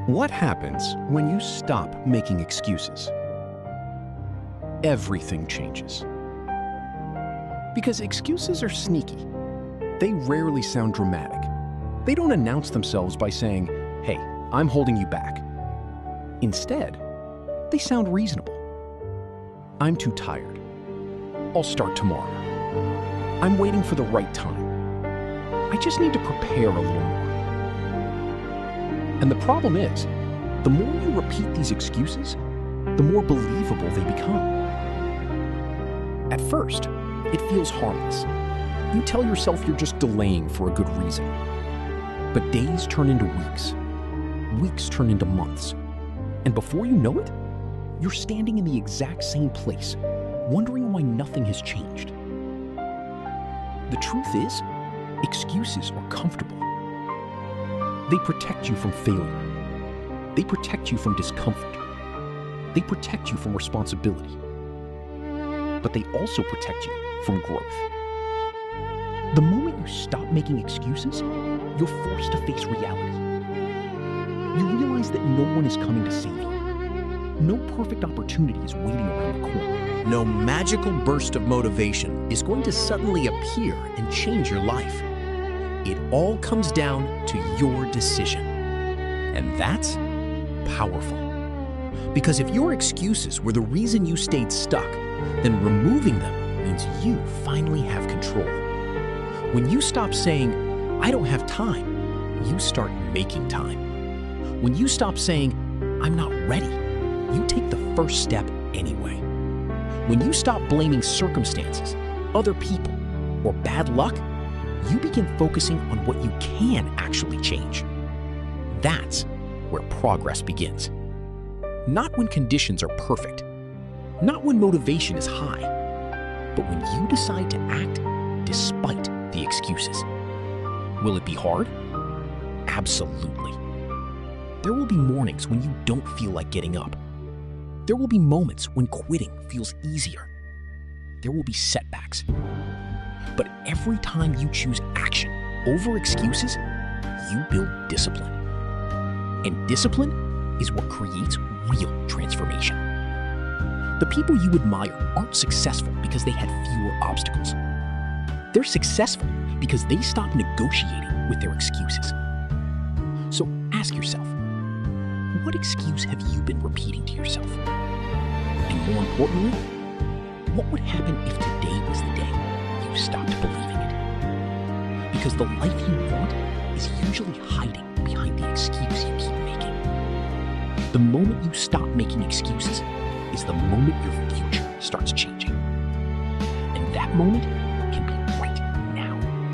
What happens when you stop making excuses? Everything changes. Because excuses are sneaky. They rarely sound dramatic. They don't announce themselves by saying, "Hey, I'm holding you back." Instead, they sound reasonable. "I'm too tired. I'll start tomorrow. I'm waiting for the right time. I just need to prepare a little more." And the problem is, the more you repeat these excuses, the more believable they become. At first, it feels harmless. You tell yourself you're just delaying for a good reason. But days turn into weeks. Weeks turn into months. And before you know it, you're standing in the exact same place, wondering why nothing has changed. The truth is, excuses are comfortable. They protect you from failure. They protect you from discomfort. They protect you from responsibility. But they also protect you from growth. The moment you stop making excuses, you're forced to face reality. You realize that no one is coming to save you. No perfect opportunity is waiting around the corner. No magical burst of motivation is going to suddenly appear and change your life. It all comes down to your decision. And that's powerful. Because if your excuses were the reason you stayed stuck, then removing them means you finally have control. When you stop saying, "I don't have time," you start making time. When you stop saying, "I'm not ready," you take the first step anyway. When you stop blaming circumstances, other people, or bad luck, you begin focusing on what you can actually change. That's where progress begins. Not when conditions are perfect, not when motivation is high, but when you decide to act despite the excuses. Will it be hard? Absolutely. There will be mornings when you don't feel like getting up. There will be moments when quitting feels easier. There will be setbacks. But every time you choose action over excuses, you build discipline. And discipline is what creates real transformation. The people you admire aren't successful because they had fewer obstacles. They're successful because they stopped negotiating with their excuses. So ask yourself, what excuse have you been repeating to yourself? And more importantly, what would happen if today was the day you stopped believing it? Because the life you want is usually hiding behind the excuse you keep making. The moment you stop making excuses is the moment your future starts changing. And that moment